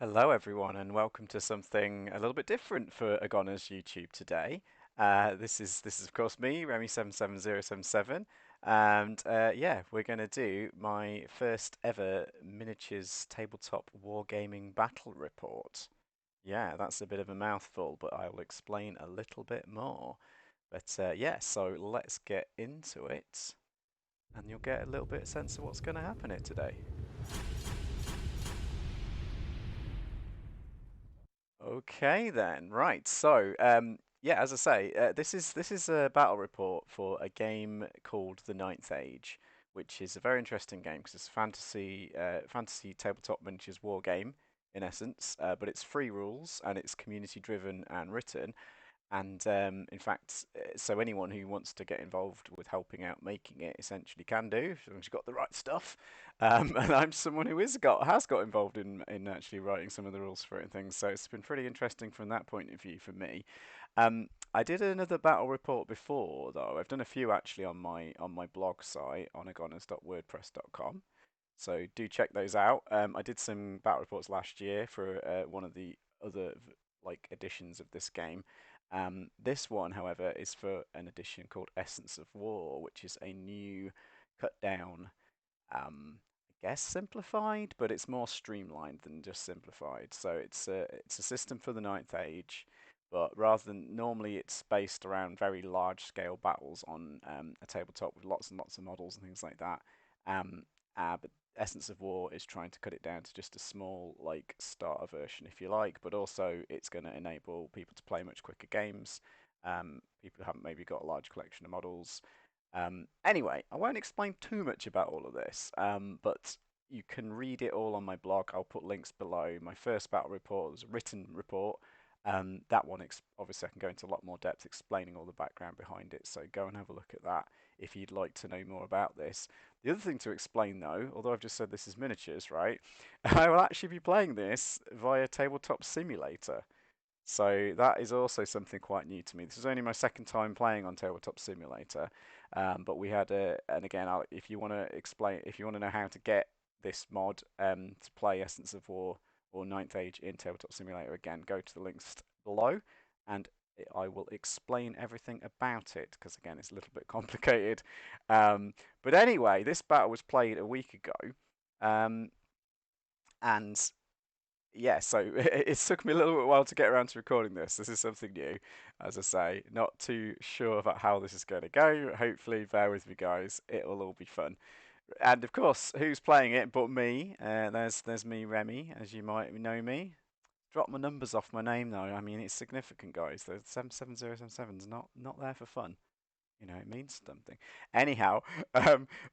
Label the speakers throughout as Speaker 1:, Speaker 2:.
Speaker 1: Hello, everyone, and welcome to something a little bit different for Agoners YouTube today. This is of course me, Remy77077, and yeah, we're going to do my first ever miniatures tabletop wargaming battle report. Yeah, that's a bit of a mouthful, but I will explain a little bit more. But yeah, so let's get into it, and you'll get a little bit of sense of what's going to happen here today. Okay then, right. So, yeah, as I say, this is a battle report for a game called The Ninth Age, which is a very interesting game because it's a fantasy tabletop miniatures war game in essence, but it's free rules and it's community driven and written. And in fact, so anyone who wants to get involved with helping out making it essentially can do, as long as you've got the right stuff. And I'm someone who has got involved in actually writing some of the rules for it and things. So it's been pretty interesting from that point of view for me. I did another battle report before though. I've done a few actually on my blog site on agoners.wordpress.com. So do check those out. I did some battle reports last year for one of the other like editions of this game. This one, however, is for an edition called Essence of War, which is a new cut down, I guess simplified, but it's more streamlined than just simplified. So it's a system for the Ninth Age, but rather than normally it's based around very large scale battles on a tabletop with lots and lots of models and things like that. Um, but Essence of War is trying to cut it down to just a small like starter version, if you like, but also it's going to enable people to play much quicker games. People who haven't maybe got a large collection of models. Anyway, I won't explain too much about all of this, but you can read it all on my blog. I'll put links below. My first battle report was a written report. That one, obviously, I can go into a lot more depth explaining all the background behind it. So go and have a look at that if you'd like to know more about this. The other thing to explain, though, although I've just said this is miniatures, right? I will actually be playing this via Tabletop Simulator. So that is also something quite new to me. This is only my second time playing on Tabletop Simulator, but we had and again, if you want to explain, if you want to know how to get this mod to play Essence of War or Ninth Age in Tabletop Simulator, again, go to the links below, and I will explain everything about it because again, it's a little bit complicated. But anyway, this battle was played a week ago, um, and yeah, so it took me a little bit while to get around to recording this. This is something new, as I say. Not too sure about how this is going to go. Hopefully, bear with me, guys. It will all be fun. And of course, who's playing it but me? There's me, Remy, as you might know me. Drop my numbers off my name though. I mean, it's significant, guys. The 77077's not there for fun. It means something. Anyhow,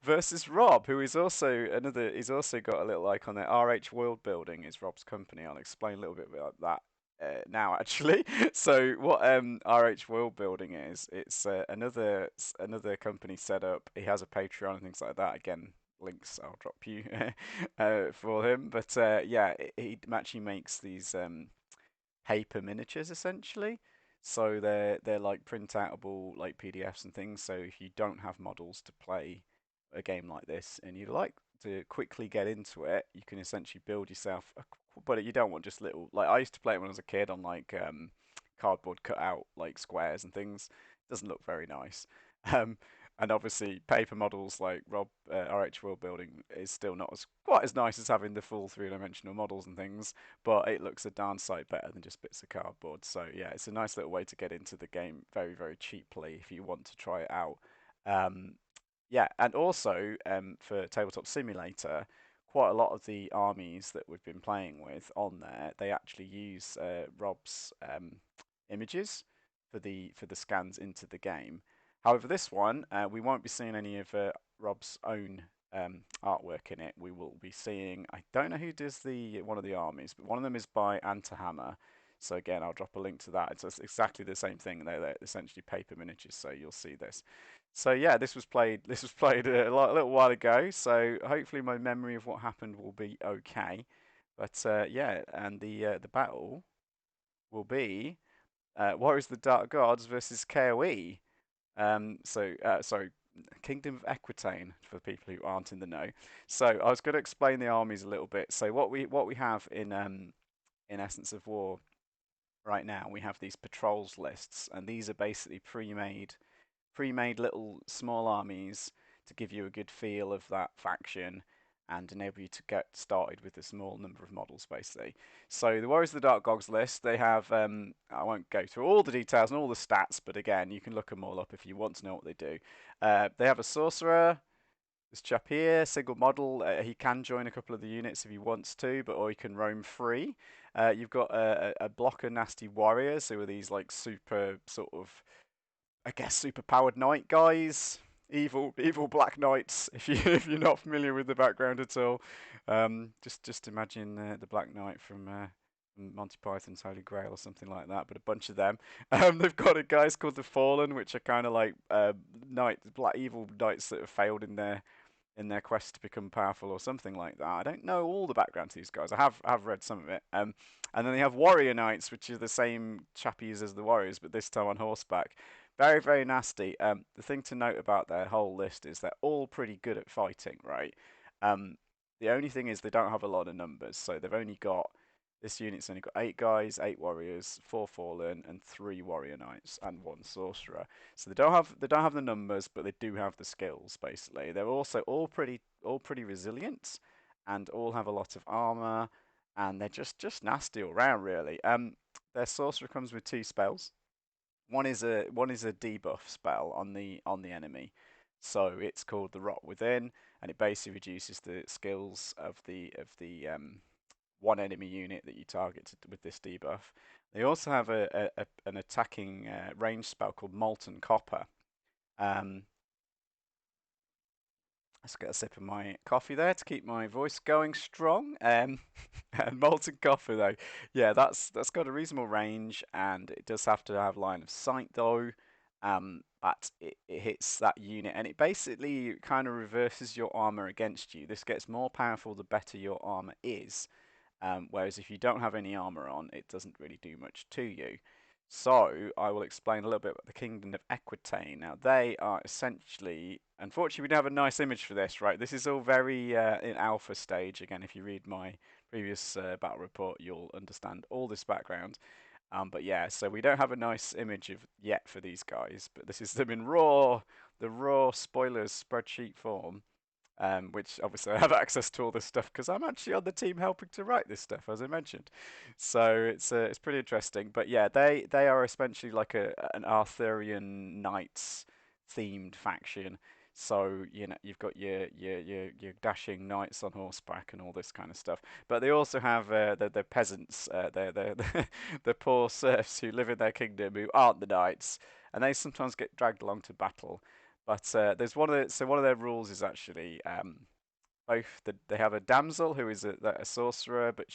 Speaker 1: versus Rob, who is also another, he's also got a little icon there. RH World Building is Rob's company. I'll explain a little bit about that now, actually. So, what RH World Building is, it's another company set up. He has a Patreon and things like that. Again, links I'll drop you for him. But yeah, he actually makes these paper miniatures essentially. So they're like print-outable like PDFs and things. So if you don't have models to play a game like this and you like to quickly get into it, you can essentially build yourself. But you don't want just little like I used to play it when I was a kid on like cardboard cut out like squares and things. Doesn't look very nice. Um, and obviously, paper models like RH World Building is still not as quite as nice as having the full three-dimensional models and things, but it looks a darn sight better than just bits of cardboard. So yeah, it's a nice little way to get into the game very, very cheaply if you want to try it out. Um, yeah, and also for Tabletop Simulator, quite a lot of the armies that we've been playing with on there, they actually use Rob's images for the scans into the game. However, this one we won't be seeing any of Rob's own artwork in it. We will be seeing. I don't know who does the one of the armies, but one of them is by Antohammer. So again, I'll drop a link to that. It's exactly the same thing. They're essentially paper miniatures, so you'll see this. So yeah, this was played. This was played a little while ago. So hopefully my memory of what happened will be okay. But yeah, and the battle will be Warriors of the Dark Gods versus KoE. Sorry, Kingdom of Aquitaine for people who aren't in the know. So I was going to explain the armies a little bit. So what we have in in Essence of War right now, we have these patrols lists, and these are basically pre-made little small armies to give you a good feel of that faction and enable you to get started with a small number of models, basically. So the Warriors of the Dark Gods list, they have, I won't go through all the details and all the stats, but again, you can look them all up if you want to know what they do. They have a Sorcerer, this chap here, single model. He can join a couple of the units if he wants to, but or he can roam free. You've got a blocker nasty warriors who are these like super sort of, I guess, super powered knight guys. Evil black knights. If you if you're not familiar with the background at all, just imagine the Black Knight from Monty Python's Holy Grail or something like that. But a bunch of them. They've got a guys called the Fallen, which are kind of like black evil knights that have failed in their quest to become powerful or something like that. I don't know all the background to these guys. I have read some of it. And then they have warrior knights, which are the same chappies as the warriors, but this time on horseback. Very very nasty. The thing to note about their whole list is they're all pretty good at fighting, right? Um, the only thing is they don't have a lot of numbers, so they've only got this unit's only got 8 guys, 8 warriors, 4 fallen, and 3 warrior knights, and 1 sorcerer. So they don't have the numbers, but they do have the skills. Basically, they're also all pretty resilient, and all have a lot of armor, and they're just nasty all round, really. Their sorcerer comes with 2 spells. One is a debuff spell on the enemy, so it's called the Rot Within, and it basically reduces the skills of the one enemy unit that you target with this debuff. They also have an attacking range spell called Molten Copper. Um, let's get a sip of my coffee there to keep my voice going strong. And Molten Copper though, yeah, that's got a reasonable range, and it does have to have line of sight though. But it hits that unit, and it basically kind of reverses your armor against you. This gets more powerful the better your armor is. Whereas if you don't have any armor on, it doesn't really do much to you. So I will explain a little bit about the Kingdom of Aquitaine. Now they are essentially, unfortunately, we don't have a nice image for this, right? This is all very in alpha stage. Again, if you read my previous battle report, you'll understand all this background. But yeah, so we don't have a nice image of yet for these guys, but this is them in the raw spoilers spreadsheet form, which obviously I have access to all this stuff because I'm actually on the team helping to write this stuff, as I mentioned. So it's pretty interesting. But yeah, they are essentially like an Arthurian knights themed faction. So you know you've got your dashing knights on horseback and all this kind of stuff. But they also have the peasants, they're the poor serfs who live in their kingdom who aren't the knights, and they sometimes get dragged along to battle. But there's one of their rules is actually they have a damsel who is a sorcerer, but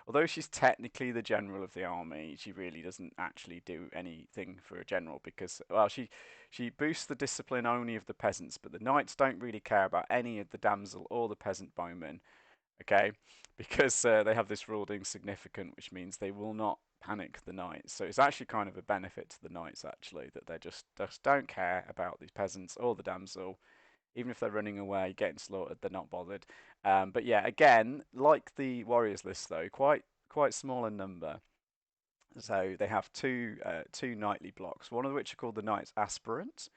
Speaker 1: although she's technically the general of the army, she really doesn't actually do anything for a general because well she boosts the discipline only of the peasants, but the knights don't really care about any of the damsel or the peasant bowmen, okay? Because they have this rule insignificant, which means they will not panic the knights. So it's actually kind of a benefit to the knights actually that they just don't care about these peasants or the damsel. Even if they're running away, getting slaughtered, they're not bothered. But yeah, again, like the warriors list though, quite small in number. So they have two knightly blocks, one of which are called the Knights Aspirant,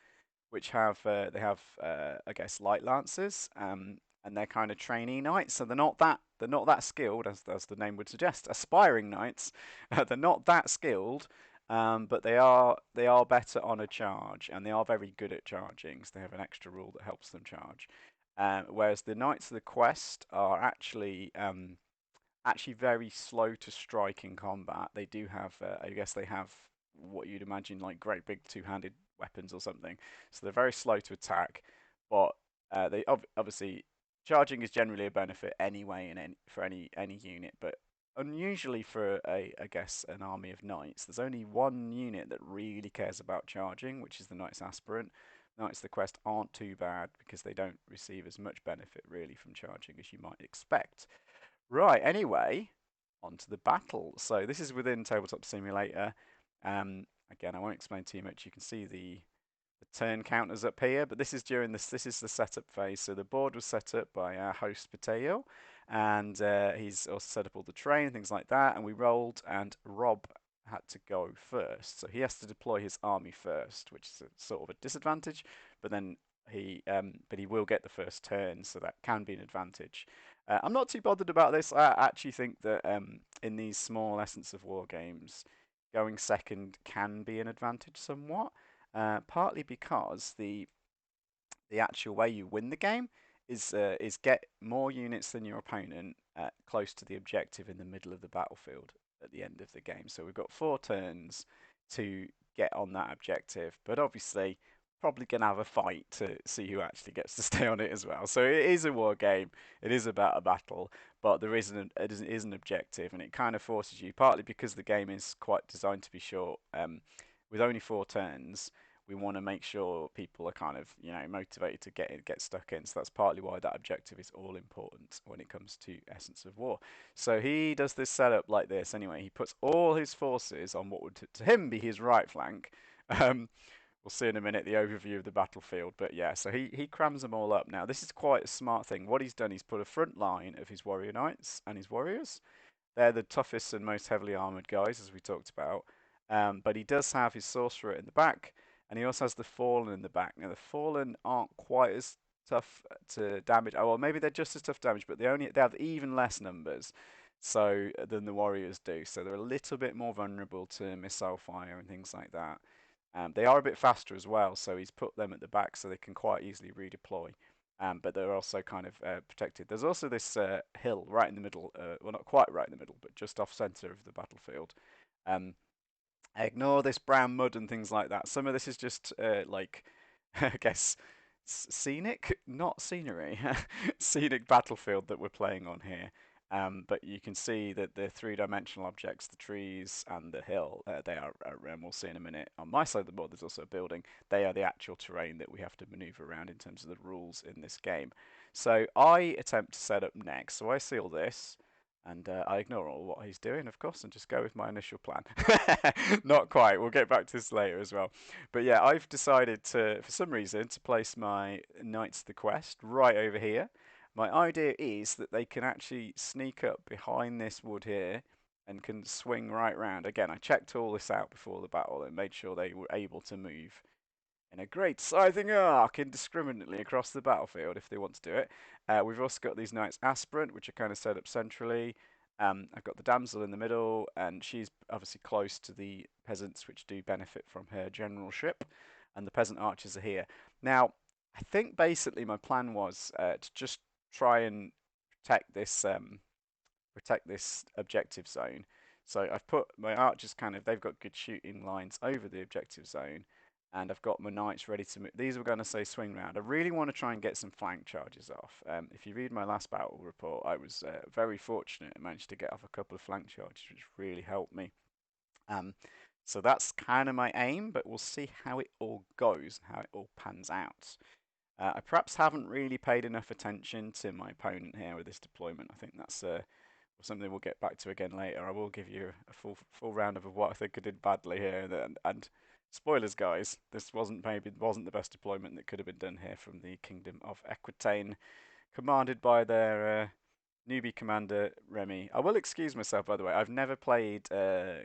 Speaker 1: which have I guess light lancers, and they're kind of trainee knights, so they're not that skilled as the name would suggest. Aspiring knights, they're not that skilled, but they are better on a charge, and they are very good at charging. So they have an extra rule that helps them charge. Whereas the knights of the quest are actually very slow to strike in combat. They do have, I guess they have what you'd imagine like great big two-handed weapons or something. So they're very slow to attack, but obviously charging is generally a benefit anyway for any unit. But unusually for I guess an army of knights, there's only one unit that really cares about charging, which is the Knights Aspirant. Knights of the Quest aren't too bad because they don't receive as much benefit really from charging as you might expect. Right, anyway, on to the battle. So this is within Tabletop Simulator. Again, I won't explain too much. You can see the turn counters up here, but this is during this. This is the setup phase. So the board was set up by our host Mateo, and he's also set up all the terrain and things like that. And we rolled, and Rob had to go first, so he has to deploy his army first, which is a sort of a disadvantage. But then but he will get the first turn, so that can be an advantage. I'm not too bothered about this. I actually think that in these small Essence of War games, going second can be an advantage somewhat. Partly because the actual way you win the game is get more units than your opponent close to the objective in the middle of the battlefield at the end of the game. So we've got 4 turns to get on that objective, but obviously probably gonna have a fight to see who actually gets to stay on it as well. So it is a war game. It is about a battle, but there is an objective, and it kind of forces you, partly because the game is quite designed to be short. With only 4 turns, we want to make sure people are kind of motivated to get stuck in. So that's partly why that objective is all important when it comes to Essence of War. So he does this setup like this anyway. He puts all his forces on what would to him be his right flank. We'll see in a minute the overview of the battlefield, but yeah, so he crams them all up. Now this is quite a smart thing. What he's done, he's put a front line of his warrior knights and his warriors. They're the toughest and most heavily armored guys, as we talked about. But he does have his sorcerer in the back, and he also has the fallen in the back. Now the fallen aren't quite as tough to damage. Oh well, maybe they're just as tough damage, but they have even less numbers, so than the warriors do. So they're a little bit more vulnerable to missile fire and things like that. They are a bit faster as well, so he's put them at the back so they can quite easily redeploy. But they're also kind of protected. There's also this hill right in the middle, well, not quite right in the middle, but just off center of the battlefield. Um, Ignore this brown mud and things like that. Some of this is just like, I guess, scenic, not scenery, scenic battlefield that we're playing on here. But you can see that the three-dimensional objects, the trees and the hill, they are, we'll see in a minute. On my side of the board, there's also a building. They are the actual terrain that we have to maneuver around in terms of the rules in this game. So I attempt to set up next. So I see all this, and I ignore all what he's doing, of course, and just go with my initial plan. Not quite. We'll get back to this later as well. But yeah, I've decided to, for some reason, to place my Knights of the Quest right over here. My idea is that they can actually sneak up behind this wood here and can swing right round. Again, I checked all this out before the battle and made sure they were able to move in a great scything arc indiscriminately across the battlefield if they want to do it. We've also got these knights aspirant, which are kind of set up centrally. I've got the damsel in the middle, and she's obviously close to the peasants, which do benefit from her generalship, and the peasant archers are here. Now, I think basically my plan was to just try and protect this objective zone. So I've put my archers they've got good shooting lines over the objective zone, and I've got my knights ready to move. These were going to say swing round. I really want to try and get some flank charges off. If you read my last battle report, I was very fortunate and managed to get off a couple of flank charges, which really helped me. So that's kind of my aim, but we'll see how it all goes, how it all pans out. I perhaps haven't really paid enough attention to my opponent here with this deployment. I think that's something we'll get back to again later. I will give you a full round of what I think I did badly here, and spoilers, guys. This wasn't the best deployment that could have been done here from the Kingdom of Aquitaine, commanded by their newbie commander Remy. I will excuse myself, by the way. I've never played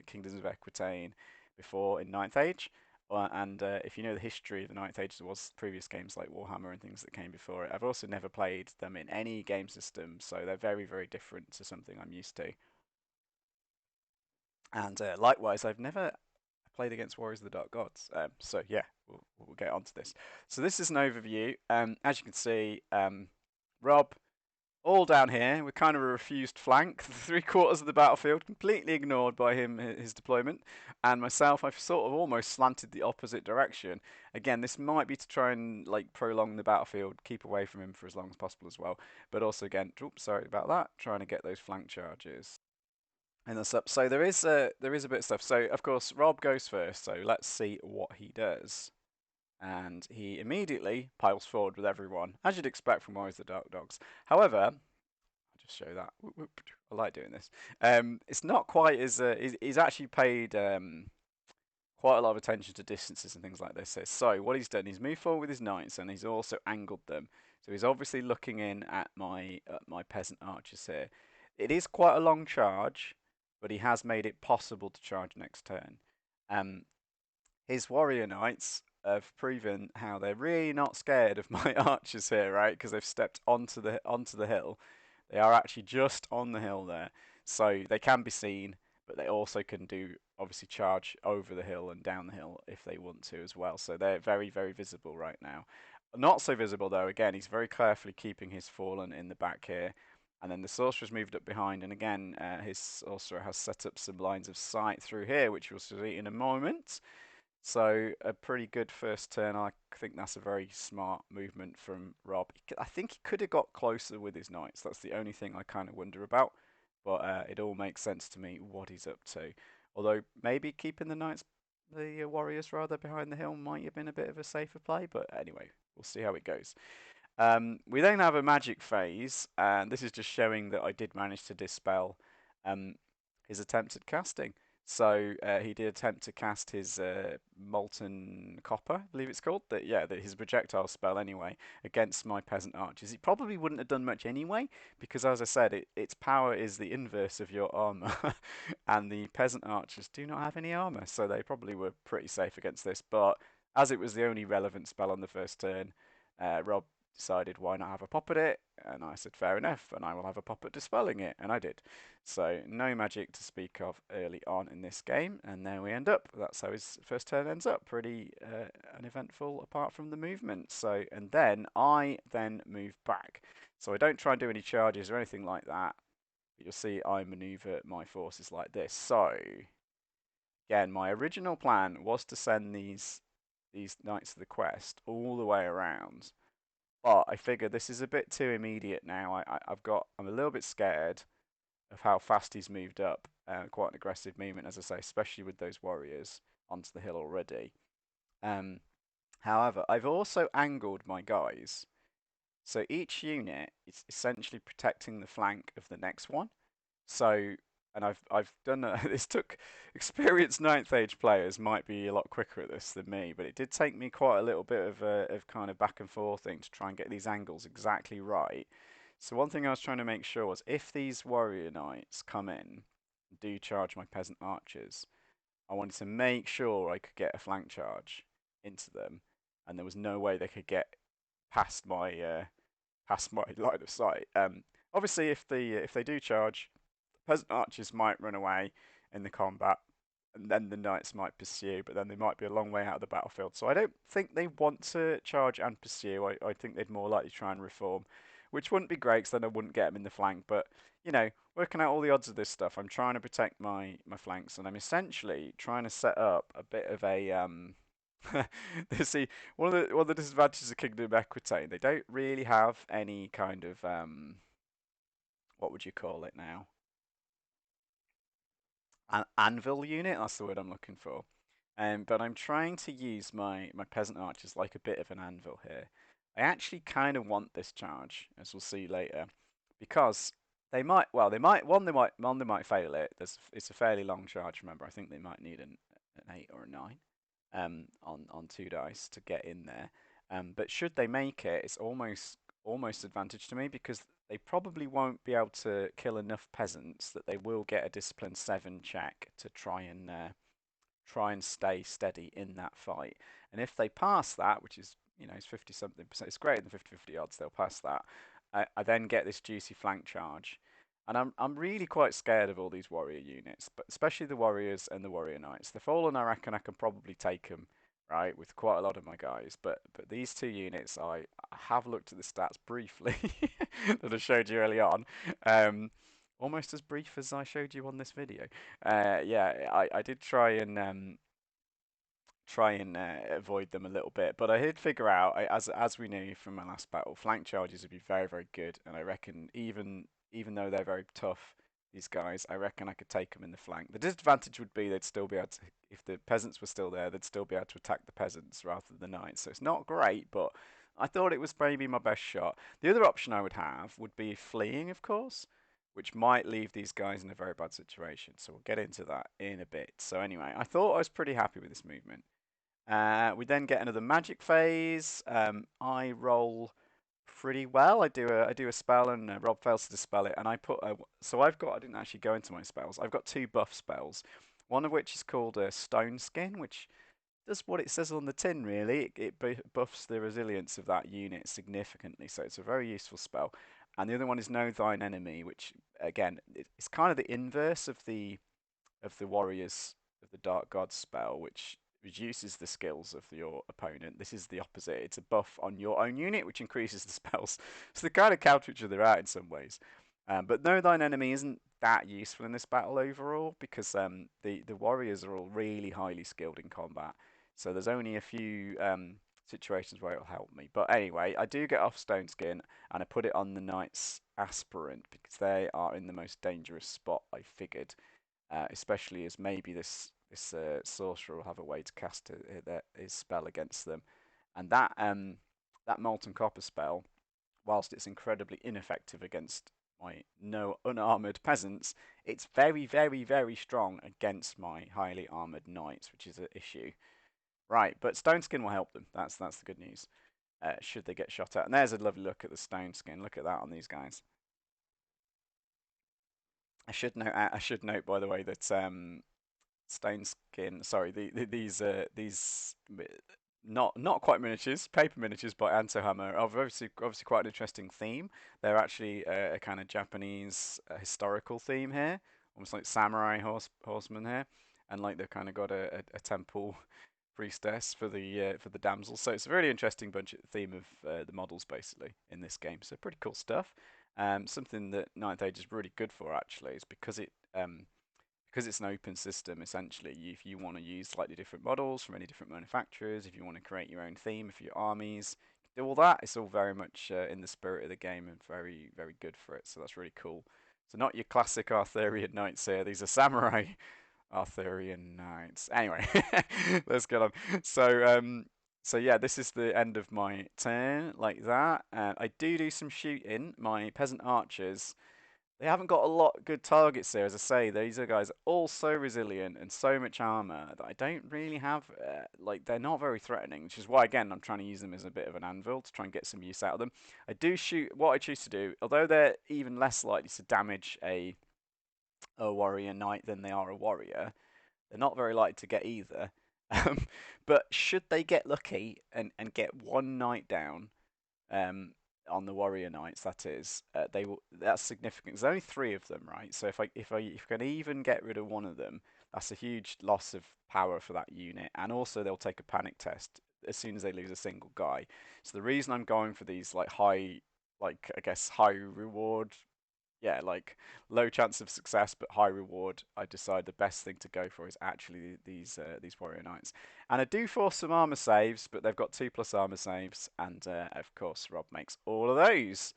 Speaker 1: Kingdoms of Aquitaine before in Ninth Age. And if you know the history of the Ninth Age, there was previous games like Warhammer and things that came before it. I've also never played them in any game system, so they're very, very different to something I'm used to. And likewise, I've never played against Warriors of the Dark Gods. So yeah, we'll get onto this. So this is an overview. As you can see, Rob, all down here, we're kind of a refused flank. 3/4 of the battlefield completely ignored by him, his deployment, and myself, I've sort of almost slanted the opposite direction. Again, this might be to try and like prolong the battlefield, keep away from him for as long as possible as well. But also again, oops, sorry about that, trying to get those flank charges. And that's up. So there is a bit of stuff. So of course Rob goes first. So let's see what he does. And he immediately piles forward with everyone, as you'd expect from Warriors of the Dark Dogs. However, I'll just show that. I like doing this. It's not quite as he's actually paid quite a lot of attention to distances and things like this here. So what he's done, he's moved forward with his knights and he's also angled them. So he's obviously looking in at my peasant archers here. It is quite a long charge, but he has made it possible to charge next turn. Um, his warrior knights have proven how they're really not scared of my archers here, right? Because they've stepped onto the hill. They are actually just on the hill there, so they can be seen, but they also can do obviously charge over the hill and down the hill if they want to as well. So they're very, very visible right now. Not so visible though. Again, he's very carefully keeping his fallen in the back here. And then the sorcerer's moved up behind, and again, his sorcerer has set up some lines of sight through here, which we'll see in a moment. So a pretty good first turn. I think that's a very smart movement from Rob. I think he could have got closer with his knights. That's the only thing I kind of wonder about. But it all makes sense to me what he's up to. Although maybe keeping the knights, the warriors rather, behind the hill might have been a bit of a safer play. But anyway, we'll see how it goes. We then have a magic phase, and this is just showing that I did manage to dispel um, his attempt at casting. So he did attempt to cast his molten copper, I believe it's called. His projectile spell anyway against my peasant archers. He probably wouldn't have done much anyway because, as I said, its power is the inverse of your armor, and the peasant archers do not have any armor, so they probably were pretty safe against this. But as it was the only relevant spell on the first turn, Rob decided why not have a pop at it, and I said fair enough, and I will have a pop at dispelling it, and I did. So no magic to speak of early on in this game, and there we end up. That's how his first turn ends up. Pretty uneventful apart from the movement. So and then I move back. So I don't try and do any charges or anything like that. But you'll see I maneuver my forces like this. So again, my original plan was to send these knights of the quest all the way around. But I figure this is a bit too immediate now. I'm a little bit scared of how fast he's moved up. Quite an aggressive movement, as I say, especially with those warriors onto the hill already. Um, However, I've also angled my guys, so each unit is essentially protecting the flank of the next one. So, and I've done this took experienced ninth age players might be a lot quicker at this than me, but it did take me quite a little bit of kind of back and forth thing to try and get these angles exactly right. So one thing I was trying to make sure was if these warrior knights come in, do charge my peasant archers, I wanted to make sure I could get a flank charge into them, and there was no way they could get past my line of sight. Obviously, if they do charge, peasant archers might run away in the combat, and then the knights might pursue, but then they might be a long way out of the battlefield. So I don't think they want to charge and pursue. I think they'd more likely try and reform, which wouldn't be great because then I wouldn't get them in the flank. But working out all the odds of this stuff, I'm trying to protect my flanks, and I'm essentially trying to set up a bit of a See, one of the disadvantages of Kingdom of Equitaine, they don't really have any kind of what would you call it now? An anvil unit. That's the word I'm looking for. But I'm trying to use my peasant archers like a bit of an anvil here. I actually kind of want this charge, as we'll see later, because they might fail it. It's a fairly long charge. Remember, I think they might need an 8 or a 9 on 2 dice to get in there. But should they make it, it's almost advantage to me because they probably won't be able to kill enough peasants that they will get a discipline 7 check to try and stay steady in that fight. And if they pass that, which is it's 50 something percent, it's greater than 50-50 odds they'll pass that. I then get this juicy flank charge, and I'm really quite scared of all these warrior units, but especially the warriors and the warrior knights. The fallen, I reckon I can probably take them right with quite a lot of my guys, but these two units I have looked at the stats briefly that I showed you early on. Almost as brief as I showed you on this video. Yeah, I did try and avoid them a little bit. But I did figure out, as we knew from my last battle, flank charges would be very, very good. And I reckon even though they're very tough, these guys, I reckon I could take them in the flank. The disadvantage would be they'd still be able to, if the peasants were still there, they'd still be able to attack the peasants rather than the knights. So it's not great, but I thought it was maybe my best shot. The other option I would have would be fleeing, of course. which might leave these guys in a very bad situation. So we'll get into that in a bit. So anyway, I thought I was pretty happy with this movement. We then get another magic phase. I roll pretty well. I do a spell and Rob fails to dispel it, and so I didn't actually go into my spells. I've got two buff spells, one of which is called Stone Skin, which does what it says on the tin. Really, it buffs the resilience of that unit significantly, so it's a very useful spell. And the other one is Know Thine Enemy, which again it's kind of the inverse of the warriors of the Dark Gods spell, which reduces the skills of your opponent. This is the opposite. It's a buff on your own unit, which increases the spells. So they kind of counter each other out in some ways. But Know Thine Enemy isn't that useful in this battle overall because the warriors are all really highly skilled in combat. So there's only a few situations where it'll help me. But anyway, I do get off Stone Skin and I put it on the Knight's Aspirant because they are in the most dangerous spot, I figured, especially as maybe this sorcerer will have a way to cast his spell against them, and that molten copper spell, whilst it's incredibly ineffective against my no unarmored peasants, it's very very very strong against my highly armored knights, which is an issue. Right, but stone skin will help them. That's the good news. Should they get shot at? And there's a lovely look at the stone skin. Look at that on these guys. I should note by the way that stone skin. Sorry, these not quite miniatures, paper miniatures by Antohammer are obviously quite an interesting theme. They're actually a kind of Japanese historical theme here, almost like samurai horsemen here, and like they've kind of got a temple priestess for the damsels. So it's a really interesting bunch of theme of the models basically in this game. So pretty cool stuff. Something that Ninth Age is really good for actually is because it's an open system, essentially, if you want to use slightly different models from any different manufacturers, if you want to create your own theme for your armies, do all that. It's all very much in the spirit of the game and very, very good for it. So that's really cool. So not your classic Arthurian knights here. These are samurai Arthurian knights. Anyway, let's get on. So yeah, this is the end of my turn, like that. I do some shooting. My peasant archers, they haven't got a lot of good targets there, as I say. These are guys all so resilient and so much armor that I don't really have. Like they're not very threatening, which is why again I'm trying to use them as a bit of an anvil to try and get some use out of them. I do shoot. What I choose to do, although they're even less likely to damage a warrior knight than they are a warrior, they're not very likely to get either. Um, but should they get lucky and get one knight down, um, on the warrior knights, that is, they will. That's significant. There's only three of them, right? So if I can even get rid of one of them, that's a huge loss of power for that unit. And also they'll take a panic test as soon as they lose a single guy. So the reason I'm going for these like I guess high reward, yeah, like low chance of success but high reward, I decide the best thing to go for is actually these warrior knights. And I do force some armor saves, but they've got 2+ armor saves, and of course Rob makes all of those.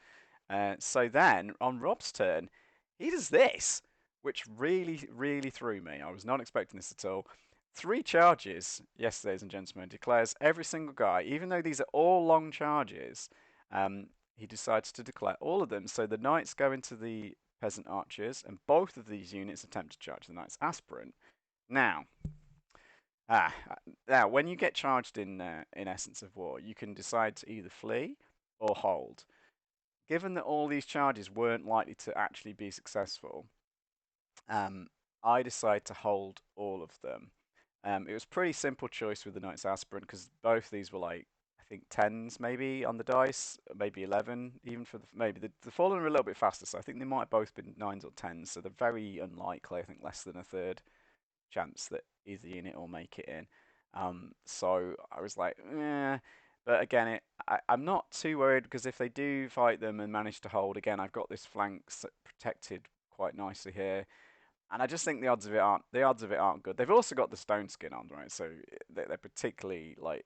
Speaker 1: So then on Rob's turn, he does this, which really really threw me. I was not expecting this at all. Three charges, yes, ladies and gentlemen, declares every single guy, even though these are all long charges. Um, he decides to declare all of them. So the knights go into the peasant archers, and both of these units attempt to charge the knight's aspirant. Now, ah, now when you get charged in Essence of War, you can decide to either flee or hold. Given that all these charges weren't likely to actually be successful, um, I decide to hold all of them. It was a pretty simple choice with the Knight's Aspirant because both these were like I think tens maybe on the dice, maybe 11 even for maybe the fallen are a little bit faster, so I think they might have both been nines or tens. So they're very unlikely. I think less than a third chance that either unit will make it in. So I was like, eh. But again, I'm not too worried because if they do fight them and manage to hold again, I've got this flank protected quite nicely here. And I just think the odds of it aren't good. They've also got the stone skin on, right? So they're particularly like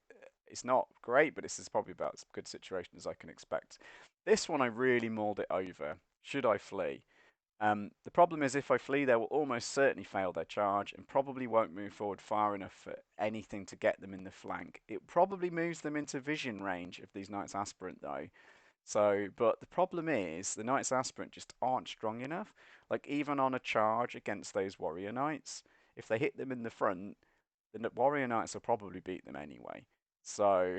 Speaker 1: it's not great, but this is probably about as good situation as I can expect. This one I really mulled it over. Should I flee? The problem is if I flee, they will almost certainly fail their charge and probably won't move forward far enough for anything to get them in the flank. It probably moves them into vision range of these knights aspirant though. So, but the problem is the Knights Aspirant just aren't strong enough. Like even on a charge against those Warrior Knights, if they hit them in the front, the Warrior Knights will probably beat them anyway. So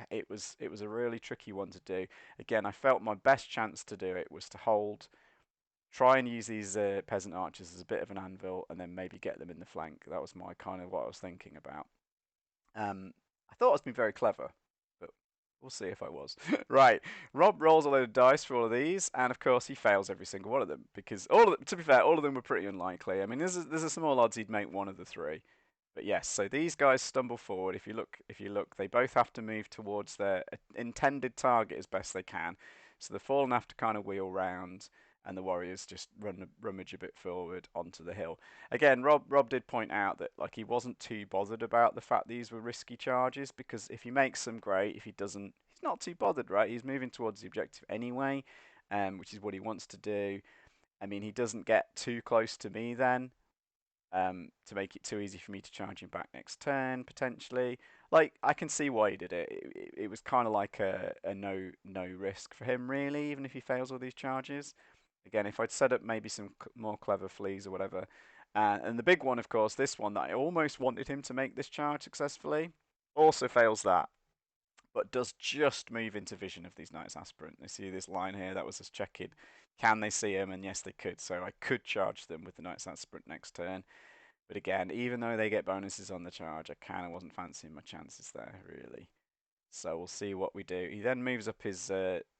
Speaker 1: it was a really tricky one to do. Again, I felt my best chance to do it was to hold, try and use these peasant archers as a bit of an anvil, and then maybe get them in the flank. That was my kind of what I was thinking about. I thought I was being very clever, but we'll see if I was. Right, Rob rolls a load of dice for all of these, and of course he fails every single one of them because all of them, to be fair, all of them were pretty unlikely. I mean, there's a small odds he'd make one of the three. But yes, so these guys stumble forward. If you look, they both have to move towards their intended target as best they can. So the fallen have to kind of wheel round, and the warriors just rummage a bit forward onto the hill. Again, Rob did point out that like he wasn't too bothered about the fact these were risky charges because if he makes them, great. If he doesn't, he's not too bothered, right? He's moving towards the objective anyway, which is what he wants to do. I mean, he doesn't get too close to me then, to make it too easy for me to charge him back next turn potentially. Like I can see why he did it. It was kind of like a no risk for him really, even if he fails all these charges. Again, if I'd set up maybe some more clever fleas or whatever, and the big one, of course, this one that I almost wanted him to make this charge successfully, also fails that, but does just move into vision of these Knights Aspirant. They see this line here, that was us checking. Can they see him? And yes, they could. So I could charge them with the Knights Aspirant next turn. But again, even though they get bonuses on the charge, I kind of wasn't fancying my chances there, really. So we'll see what we do. He then moves up his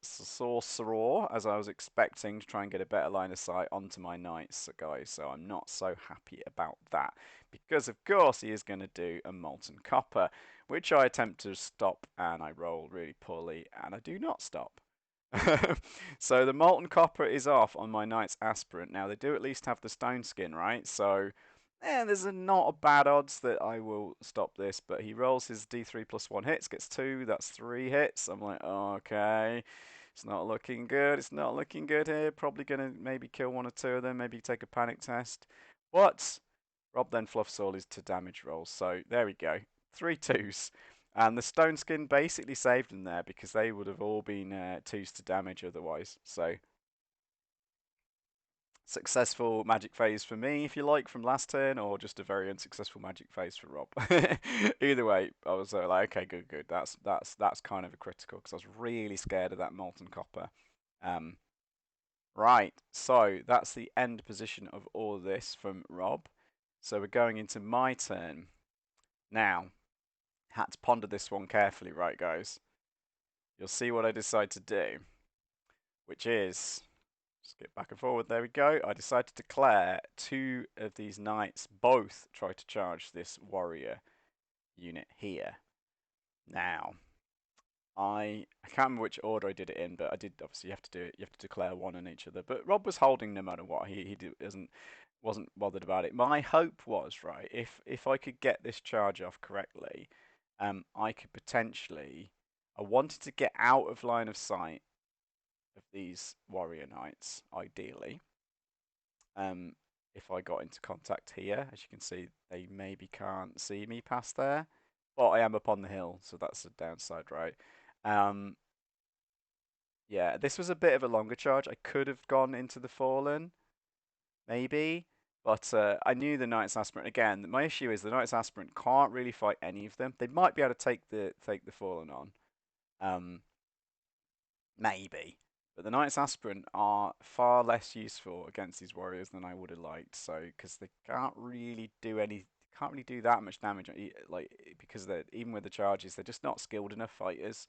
Speaker 1: Sorcerer, as I was expecting, to try and get a better line of sight onto my Knights, guys. So I'm not so happy about that. Because, of course, he is going to do a Molten Copper, which I attempt to stop, and I roll really poorly, and I do not stop. So the Molten Copper is off on my Knights Aspirant. Now, they do at least have the Stone Skin, right? So there's not a bad odds that I will stop this, but he rolls his D3 plus 1 hits, gets 2, that's 3 hits. I'm like, okay, it's not looking good, it's not looking good here. Probably going to maybe kill one or two of them, maybe take a panic test. But Rob then fluffs all his 2 damage rolls, so there we go. 3 twos. And the Stone Skin basically saved them there because they would have all been 2s to damage otherwise. So successful magic phase for me, if you like, from last turn, or just a very unsuccessful magic phase for Rob. Either way, I was like, okay, good. That's kind of a critical because I was really scared of that molten copper. Um, right, so that's the end position of all of this from Rob. So we're going into my turn now. Had to ponder this one carefully, right, guys? You'll see what I decide to do, which is skip back and forward. There we go. I decided to declare 2 of these knights both try to charge this warrior unit here. Now, I can't remember which order I did it in, but I did obviously you have to do it. You have to declare one on each other. But Rob was holding no matter what. He wasn't bothered about it. My hope was right if I could get this charge off correctly, I could potentially. I wanted to get out of line of sight of these warrior knights, ideally. Um, if I got into contact here, as you can see, they maybe can't see me past there, but I am up on the hill, so that's a downside, right? Um, yeah, this was a bit of a longer charge. I could have gone into the Fallen, maybe, but I knew the Knights Aspirant. Again, my issue is the Knights Aspirant can't really fight any of them. They might be able to take the Fallen on. Um, Maybe. But the Knights Aspirant are far less useful against these warriors than I would have liked. So, because they can't really do that much damage. Like because they even with the charges, they're just not skilled enough fighters.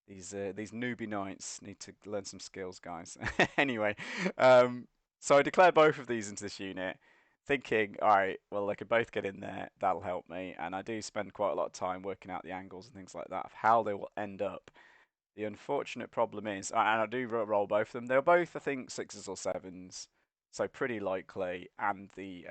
Speaker 1: These newbie knights need to learn some skills, guys. Anyway, so I declare both of these into this unit, thinking, all right, well they could both get in there. That'll help me, and I do spend quite a lot of time working out the angles and things like that of how they will end up. The unfortunate problem is, and I do roll both of them. They're both, I think, 6s or 7s, so pretty likely. And the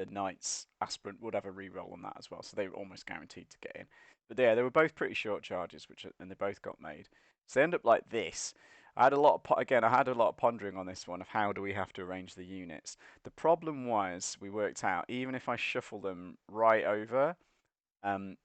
Speaker 1: Knights Aspirant would have a reroll on that as well, so they were almost guaranteed to get in. But yeah, they were both pretty short charges, and they both got made. So they end up like this. I had a lot of pondering on this one of how do we have to arrange the units. The problem was we worked out even if I shuffle them right over, um,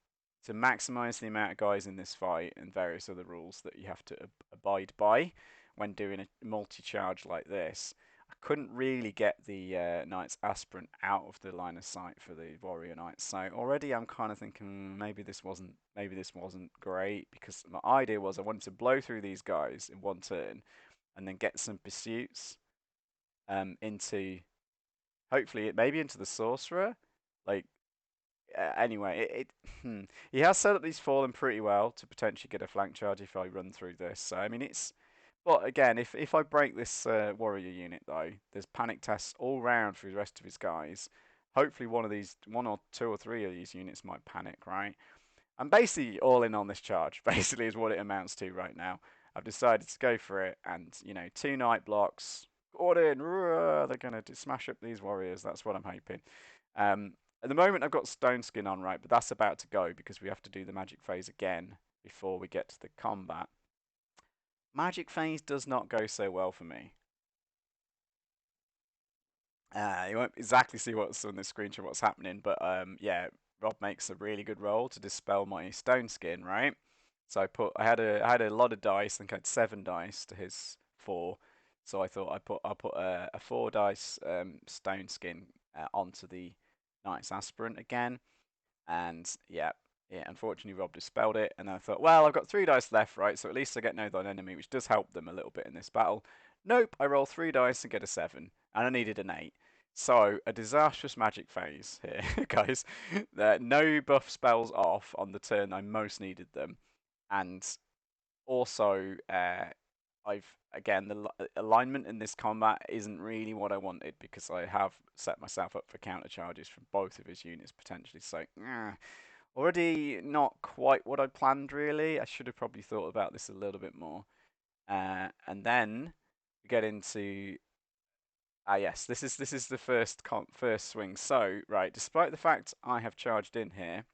Speaker 1: to maximize the amount of guys in this fight and various other rules that you have to abide by when doing a multi-charge like this. I couldn't really get the Knight's Aspirant out of the line of sight for the Warrior Knights. So already I'm kind of thinking maybe this wasn't great, because my idea was I wanted to blow through these guys in one turn and then get some pursuits into hopefully maybe into the Sorcerer. Like anyway, he has set up these fallen pretty well to potentially get a flank charge if I run through this. So I mean, it's. But again, if I break this warrior unit though, there's panic tests all round for the rest of his guys. Hopefully, one or two or three of these units might panic, right? I'm basically all in on this charge. Basically, is what it amounts to right now. I've decided to go for it, and you know, 2 night blocks. Gordon, they're gonna smash up these warriors. That's what I'm hoping. At the moment, I've got Stone Skin on, right, but that's about to go because we have to do the magic phase again before we get to the combat. Magic phase does not go so well for me. You won't exactly see what's on the screenshot, what's happening, but yeah, Rob makes a really good roll to dispel my Stone Skin, right? So I had a lot of dice. I think I had 7 dice to his 4. So I thought I'll put a 4 dice Stone Skin onto the Knight's Aspirant again, and yeah, unfortunately Rob dispelled it, and I thought, well, I've got 3 dice left, right? So at least I get no thine enemy, which does help them a little bit in this battle. Nope, I roll 3 dice and get a 7, and I needed an 8. So a disastrous magic phase here, guys. No buff spells off on the turn I most needed them, and also I've again the alignment in this combat isn't really what I wanted, because I have set myself up for counter charges from both of his units potentially. So already not quite what I planned really. I should have probably thought about this a little bit more. And then we get into yes, this is the first swing. So right, despite the fact I have charged in here,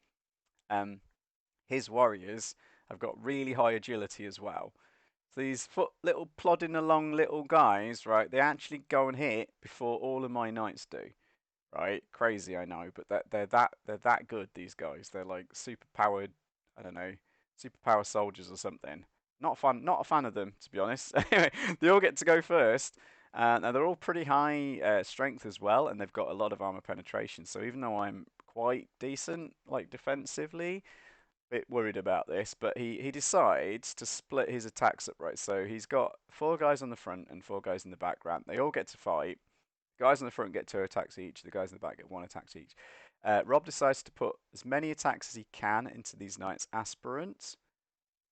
Speaker 1: his warriors have got really high agility as well. So these little plodding along little guys, right? They actually go and hit before all of my knights do, right? Crazy, I know, but they're that good. These guys, they're like super powered. I don't know, superpower soldiers or something. Not a fan of them, to be honest. Anyway, they all get to go first. Now they're all pretty high strength as well, and they've got a lot of armor penetration. So even though I'm quite decent, like defensively, bit worried about this, but he decides to split his attacks up, right? So he's got 4 guys on the front and 4 guys in the background. They all get to fight. The guys on the front get 2 attacks each. The guys in the back get 1 attack each. Rob decides to put as many attacks as he can into these Knights Aspirants.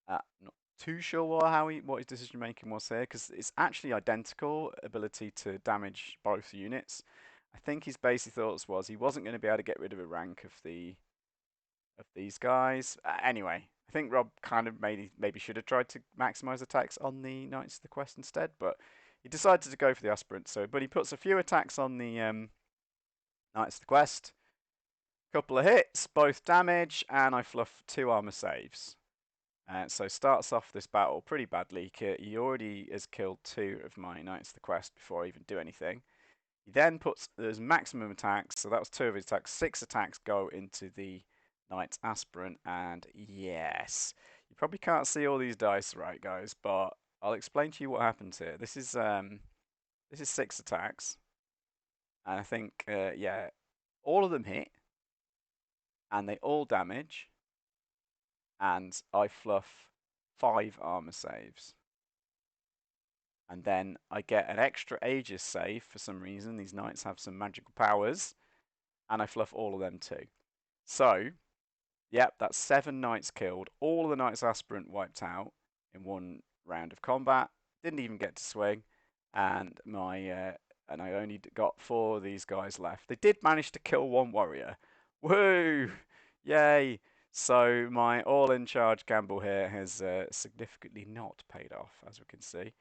Speaker 1: Not too sure what his decision making was here, because it's actually identical ability to damage both units. I think his basic thoughts was he wasn't going to be able to get rid of a rank of these guys. Anyway, I think Rob kind of maybe should have tried to maximize attacks on the Knights of the Quest instead, but he decided to go for the Aspirant. But he puts a few attacks on the Knights of the Quest. Couple of hits, both damage, and I fluff 2 armor saves. So starts off this battle pretty badly. He already has killed 2 of my Knights of the Quest before I even do anything. He then puts there's maximum attacks, so that was 2 of his attacks. 6 attacks go into the Knight's Aspirant, and yes, you probably can't see all these dice, right, guys? But I'll explain to you what happens here. This is 6 attacks, and I think yeah, all of them hit, and they all damage, and I fluff 5 armor saves. And then I get an extra Aegis save for some reason. These knights have some magical powers, and I fluff all of them too. So, yep, that's 7 knights killed. All of the Knights Aspirant wiped out in 1 round of combat. Didn't even get to swing, and and I only got 4 of these guys left. They did manage to kill 1 warrior. Woo! Yay! So my all-in charge gamble here has significantly not paid off, as we can see.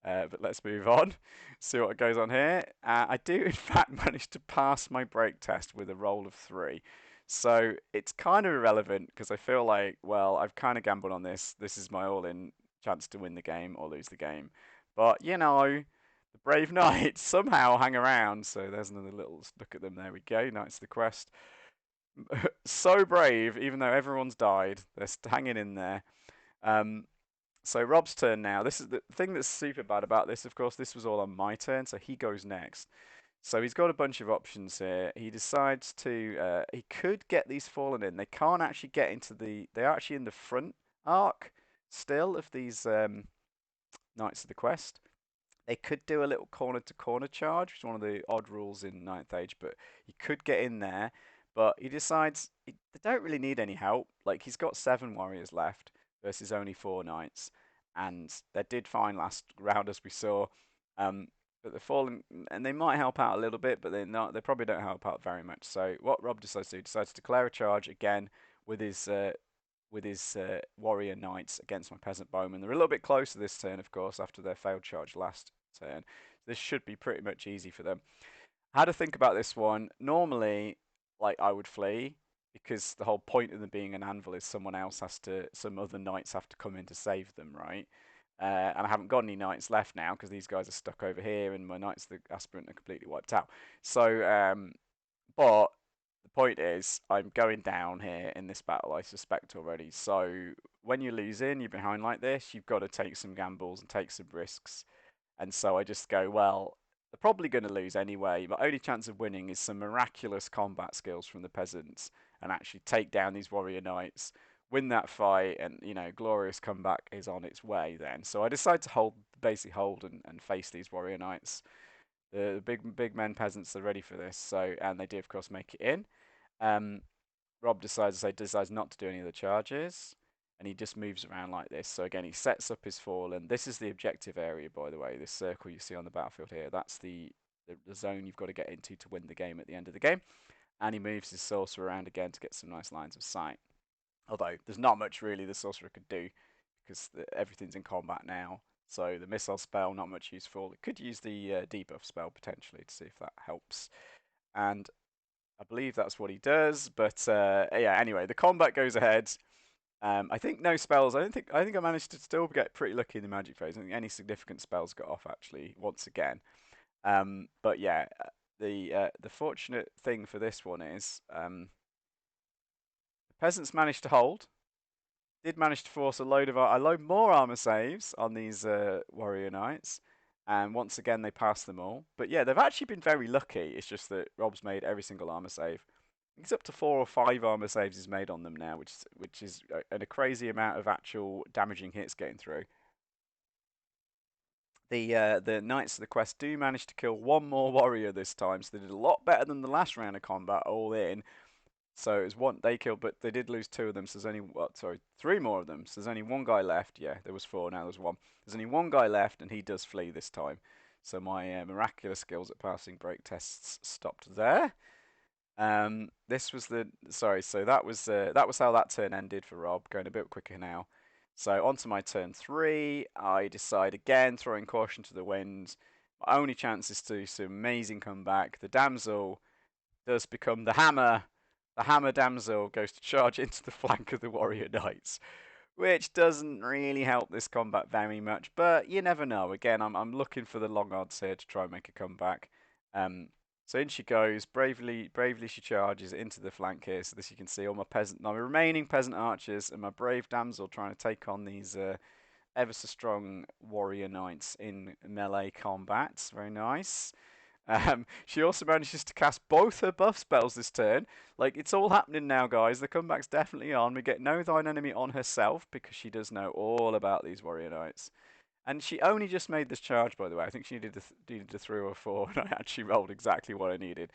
Speaker 1: But let's move on, see what goes on here. I do, in fact, manage to pass my break test with a roll of 3. So it's kind of irrelevant, because I feel like, well, I've kind of gambled on this. This is my all-in chance to win the game or lose the game. But, you know, the brave knights somehow hang around. So there's another little look at them. There we go. Knights of the Quest. So brave, even though everyone's died. They're hanging in there. Um, so Rob's turn now. This is the thing that's super bad about this. Of course, this was all on my turn, so he goes next. So he's got a bunch of options here. He decides to. He could get these fallen in. They can't actually get into the. They're actually in the front arc still of these Knights of the Quest. They could do a little corner to corner charge, which is one of the odd rules in Ninth Age, but he could get in there. But he decides they don't really need any help. Like, he's got 7 warriors left versus only 4 knights, and they did fine last round as we saw. Um, but they're falling, and they might help out a little bit, but they're not. They probably don't help out very much. So what Rob decides to do, decides to declare a charge again with his warrior knights against my peasant bowmen. They're a little bit closer this turn, of course, after their failed charge last turn. This should be pretty much easy for them. How to think about this one? Normally, like, I would flee because the whole point of them being an anvil is some other knights have to come in to save them, right? And I haven't got any knights left now because these guys are stuck over here, and my knights, the aspirant, are completely wiped out. So, but the point is, I'm going down here in this battle, I suspect already. So when you're losing, you're behind like this, you've got to take some gambles and take some risks. And so I just go, well, they're probably going to lose anyway. My only chance of winning is some miraculous combat skills from the peasants and actually take down these warrior knights, win that fight, and glorious comeback is on its way then. So I decide to basically hold and face these warrior knights. The big men peasants are ready for this. So, and they do of course make it in. Um, Rob decides not to do any of the charges, and he just moves around like this. So again, he sets up his fallen. This is the objective area, by the way. This circle you see on the battlefield here, that's the zone you've got to get into to win the game at the end of the game. And he moves his sorcerer around again to get some nice lines of sight. Although there's not much really the sorcerer could do because everything's in combat now. So the missile spell, not much useful. It could use the debuff spell potentially to see if that helps. And I believe that's what he does. But yeah, anyway, the combat goes ahead. I think no spells. I think I managed to still get pretty lucky in the magic phase. I don't think any significant spells got off actually once again. But yeah, the fortunate thing for this one is the peasants managed to hold. Did manage to force a load more armor saves on these warrior knights, and once again they passed them all. But yeah, they've actually been very lucky. It's just that Rob's made every single armor save. It's up to 4 or 5 armor saves he's made on them now, which is a crazy amount of actual damaging hits getting through. The Knights of the Quest do manage to kill one more warrior this time, so they did a lot better than the last round of combat all in. So it was one they killed, but they did lose 2 of them. So there's only sorry, 3 more of them. So there's only one guy left. Yeah, there was 4. Now there's one. There's only one guy left, and he does flee this time. So my miraculous skills at passing break tests stopped there. This was the sorry. So that was how that turn ended for Rob. Going a bit quicker now. So on to my turn 3. I decide again, throwing caution to the wind. My only chance is to do some amazing comeback. The damsel does become the hammer. The hammer damsel goes to charge into the flank of the warrior knights, which doesn't really help this combat very much. But you never know. Again, I'm looking for the long odds here to try and make a comeback. Um, so in she goes, bravely she charges into the flank here. So this you can see all my remaining peasant archers and my brave damsel trying to take on these ever so strong warrior knights in melee combat. Very nice. She also manages to cast both her buff spells this turn. Like, it's all happening now, guys. The comeback's definitely on. We get Know Thine Enemy on herself because she does know all about these warrior knights. And she only just made this charge, by the way. I think she needed a 3 or 4, and I actually rolled exactly what I needed.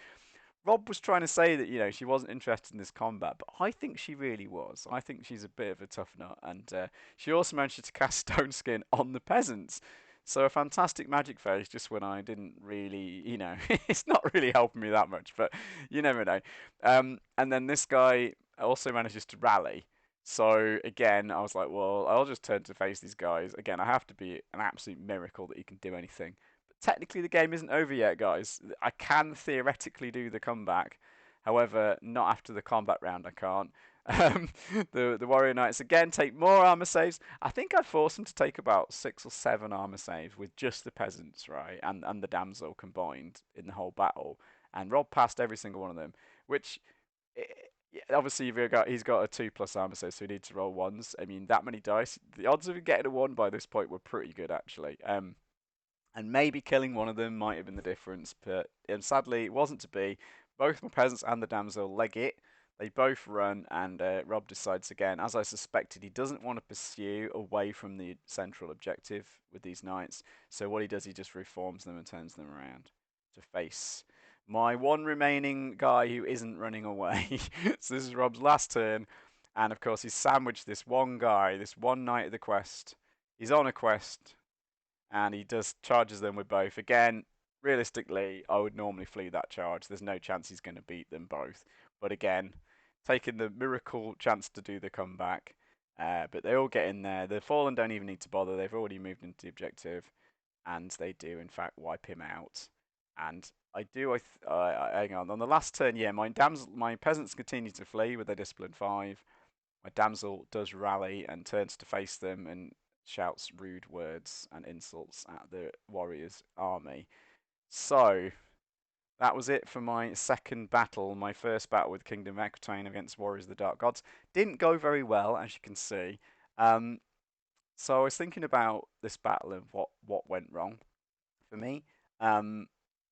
Speaker 1: Rob was trying to say that she wasn't interested in this combat, but I think she really was. I think she's a bit of a tough nut, and she also managed to cast Stone Skin on the peasants. So a fantastic magic phase just when I didn't really, it's not really helping me that much, but you never know. And then this guy also manages to rally. So again, I was like, well, I'll just turn to face these guys. Again, I have to be an absolute miracle that he can do anything. Technically the game isn't over yet, guys. I can theoretically do the comeback. However, not after the combat round, I can't. Um, the Warrior Knights again take more armor saves. I think I forced them to take about 6 or 7 armor saves with just the peasants, right, and the damsel combined in the whole battle. And Rob passed every single one of them, which Yeah, obviously he's got a 2+ armor save, so he needs to roll ones. I mean, that many dice. The odds of him getting a one by this point were pretty good actually. And maybe killing one of them might have been the difference, but sadly it wasn't to be. Both my peasants and the damsel leg it. They both run, and Rob decides again, as I suspected, he doesn't want to pursue away from the central objective with these knights. So what he does, he just reforms them and turns them around to face my one remaining guy who isn't running away. So this is Rob's last turn, and of course he's sandwiched this one guy, this one knight of the quest. He's on a quest and he just charges them with both. Again, realistically, I would normally flee that charge. There's no chance he's going to beat them both. But again, taking the miracle chance to do the comeback. But they all get in there. The Fallen don't even need to bother. They've already moved into the objective, and they do in fact wipe him out. And I do. Hang on the last turn. Yeah, my peasants continue to flee with their discipline 5. My damsel does rally and turns to face them and shouts rude words and insults at the warrior's army. So that was it for my second battle, my first battle with Kingdom of Aquitaine against Warriors of the Dark Gods. Didn't go very well, as you can see. Um, so I was thinking about this battle and what went wrong for me. Um,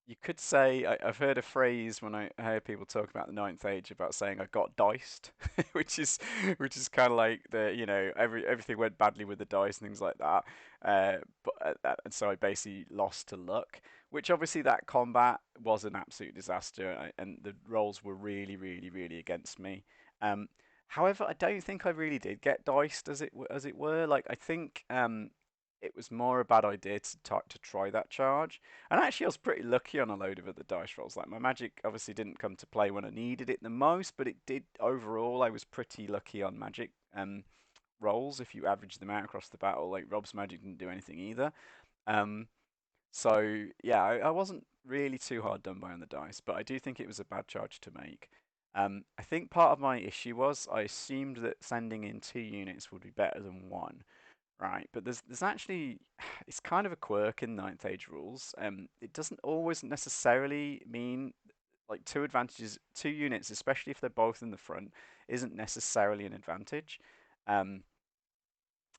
Speaker 1: you could say I've heard a phrase when I hear people talk about the ninth age about saying I got diced, which is kind of like everything went badly with the dice and things like that. And so I basically lost to luck, which obviously that combat was an absolute disaster, and the rolls were really really really against me. Um, However, I don't think I really did get diced as it were. Like I think it was more a bad idea to try that charge. And actually, I was pretty lucky on a load of other dice rolls. Like my magic obviously didn't come to play when I needed it the most, but it did overall. I was pretty lucky on magic rolls if you average them out across the battle. Like Rob's magic didn't do anything either. Um, so yeah, I wasn't really too hard done by on the dice, but I do think it was a bad charge to make. I think part of my issue was I assumed that sending in 2 units would be better than one. Right, but there's actually it's kind of a quirk in ninth age rules. It doesn't always necessarily mean like 2 advantages, 2 units, especially if they're both in the front, isn't necessarily an advantage. Um,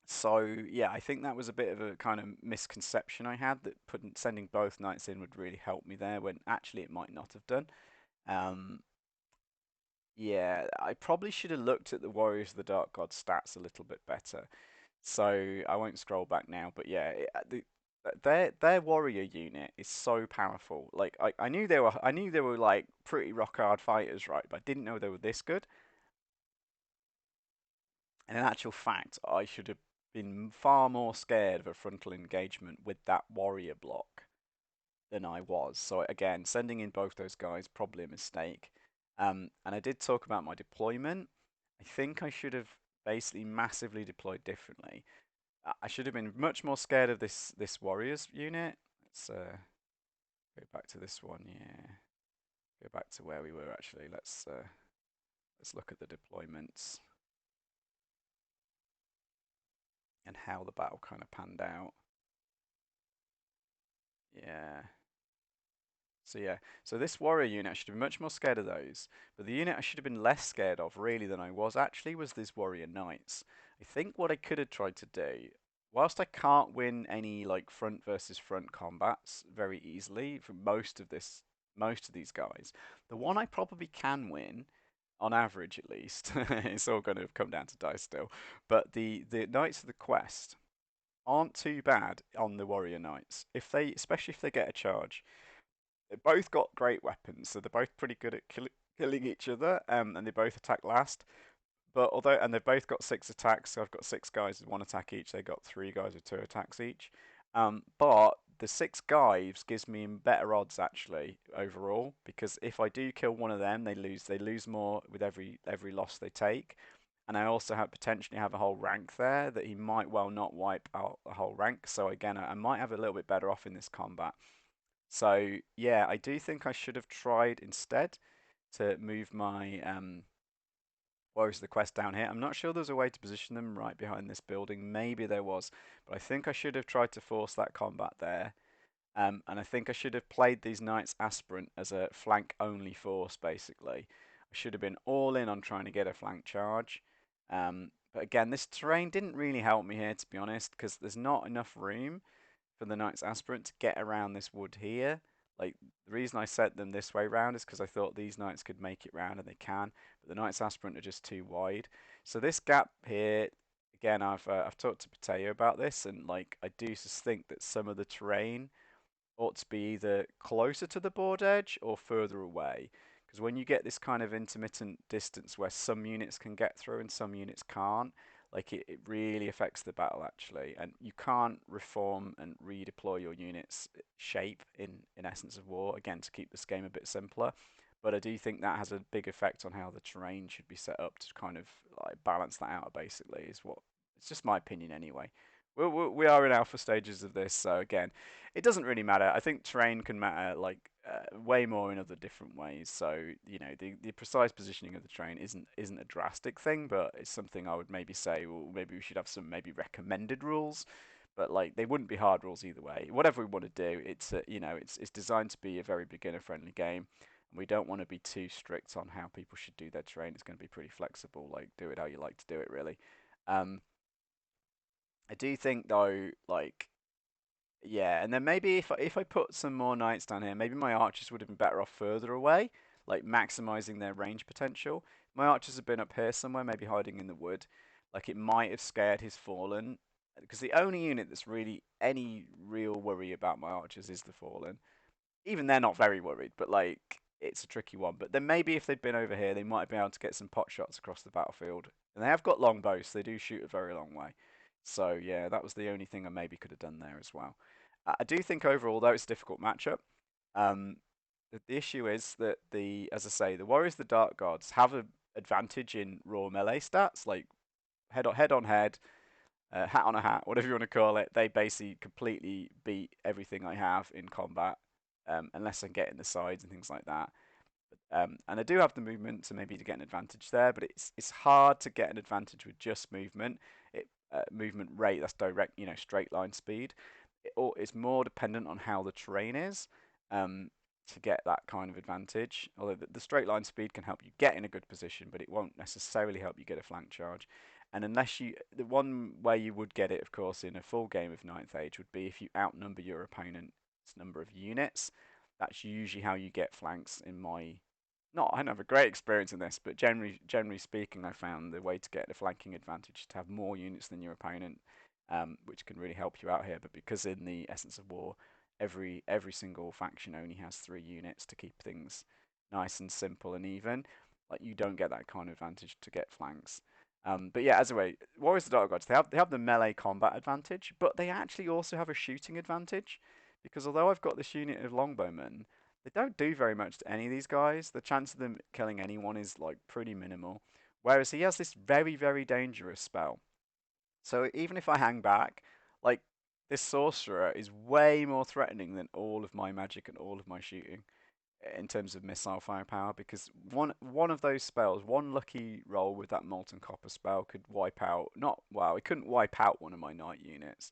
Speaker 1: so yeah, I think that was a bit of a kind of misconception I had that sending both knights in would really help me there when actually it might not have done. Um, yeah, I probably should have looked at the Warriors of the Dark God stats a little bit better. So I won't scroll back now, but yeah, their warrior unit is so powerful. Like I knew they were like pretty rock hard fighters, right? But I didn't know they were this good. And in actual fact, I should have been far more scared of a frontal engagement with that warrior block than I was. So again, sending in both those guys probably a mistake. And I did talk about my deployment. I think I should have basically massively deployed differently. I should have been much more scared of this warriors unit. Let's go back to this one. Yeah, go back to where we were actually. Let's look at the deployments and how the battle kind of panned out. Yeah. So yeah, so this warrior unit, I should have been much more scared of those. But the unit I should have been less scared of, really, than I was actually, was these warrior knights. I think what I could have tried to do, whilst I can't win any like front versus front combats very easily for most of these guys, the one I probably can win, on average at least, it's all going to come down to dice still. But the knights of the quest aren't too bad on the warrior knights especially if they get a charge. They both got great weapons, so they're both pretty good at killing each other, and they both attack last. And they've both got 6 attacks, so I've got 6 guys with 1 attack each. They got 3 guys with 2 attacks each. But the 6 guys gives me better odds actually overall because if I do kill one of them, they lose. They lose more with every loss they take. And I also potentially have a whole rank there that he might well not wipe out the whole rank. So again, I might have a little bit better off in this combat. So yeah, I do think I should have tried instead to move my Warriors of the Quest down here. I'm not sure there's a way to position them right behind this building. Maybe there was, but I think I should have tried to force that combat there. And I think I should have played these Knights Aspirant as a flank-only force, basically. I should have been all in on trying to get a flank charge. But again, this terrain didn't really help me here, to be honest, because there's not enough room for the Knights Aspirant to get around this wood here. Like, the reason I set them this way round is because I thought these Knights could make it round, and they can, but the Knights Aspirant are just too wide. So this gap here, again, I've talked to Pateo about this, and like I do just think that some of the terrain ought to be either closer to the board edge or further away. Because when you get this kind of intermittent distance where some units can get through and some units can't, like it really affects the battle actually. And you can't reform and redeploy your units shape in Essence of War, again, to keep this game a bit simpler. But I do think that has a big effect on how the terrain should be set up to kind of like balance that out. Basically, is what it's just my opinion anyway. We are in alpha stages of this, so again, it doesn't really matter. I think terrain can matter like way more in other different ways. So the precise positioning of the terrain isn't a drastic thing, but it's something I would maybe say. Well, maybe we should have some maybe recommended rules, but like they wouldn't be hard rules either way. Whatever we want to do, it's designed to be a very beginner friendly game. And we don't want to be too strict on how people should do their terrain. It's going to be pretty flexible. Like do it how you like to do it, really. Um, I do think though, like yeah, and then maybe if I put some more knights down here, maybe my archers would have been better off further away, like maximizing their range potential. My archers have been up here somewhere, maybe hiding in the wood. Like it might have scared his fallen, because the only unit that's really any real worry about my archers is the fallen. Even they're not very worried, but like it's a tricky one. But then maybe if they'd been over here, they might have been able to get some pot shots across the battlefield. And they have got long bows, so they do shoot a very long way. So yeah, that was the only thing I maybe could have done there as well. I do think overall, though, it's a difficult matchup. Um, the issue is that as I say, the Warriors, the Dark Gods, have an advantage in raw melee stats, like head on head, hat on a hat, whatever you want to call it. They basically completely beat everything I have in combat, unless I get in the sides and things like that. And I do have the movement to maybe to get an advantage there, but it's hard to get an advantage with just movement. Movement rate, that's direct, straight line speed. It's more dependent on how the terrain is um, to get that kind of advantage. Although the straight line speed can help you get in a good position, but it won't necessarily help you get a flank charge. And the one way you would get it, of course, in a full game of Ninth Age would be if you outnumber your opponent's number of units. That's usually how you get flanks in my not I don't have a great experience in this, but generally speaking, I found the way to get a flanking advantage is to have more units than your opponent, which can really help you out here. But because in the Essence of War, every single faction only has 3 units to keep things nice and simple and even, like you don't get that kind of advantage to get flanks. But yeah, as a way, Warriors of the Dark Gods, they have the melee combat advantage, but they actually also have a shooting advantage because although I've got this unit of longbowmen, they don't do very much to any of these guys. The chance of them killing anyone is like pretty minimal. Whereas he has this very, very dangerous spell. So even if I hang back, like this sorcerer is way more threatening than all of my magic and all of my shooting in terms of missile firepower because one of those spells, one lucky roll with that molten copper spell could wipe out not well, it couldn't wipe out one of my knight units,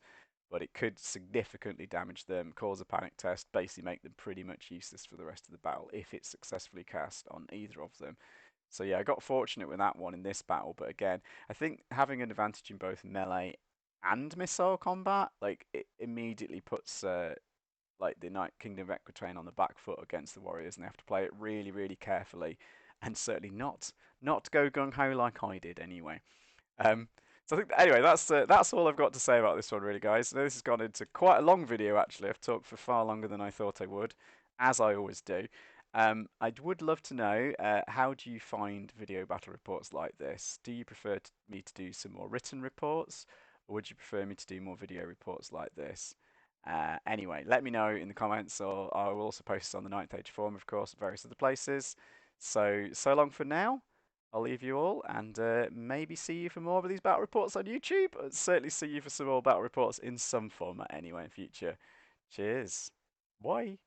Speaker 1: but it could significantly damage them, cause a panic test, basically make them pretty much useless for the rest of the battle if it's successfully cast on either of them. So yeah, I got fortunate with that one in this battle, but again, I think having an advantage in both melee and missile combat, like it immediately puts like the Night Kingdom of Equitrain on the back foot against the Warriors, and they have to play it really, really carefully, and certainly not go gung ho like I did anyway. Um, so I think anyway, that's all I've got to say about this one, really, guys. This has gone into quite a long video actually. I've talked for far longer than I thought I would, as I always do. I would love to know how do you find video battle reports like this? Do you prefer me to do some more written reports, or would you prefer me to do more video reports like this? Anyway, let me know in the comments, or I will also post this on the Ninth Age forum, of course, various other places. So long for now. I'll leave you all, and maybe see you for more of these battle reports on YouTube. I'll certainly see you for some more battle reports in some format anyway in future. Cheers. Bye.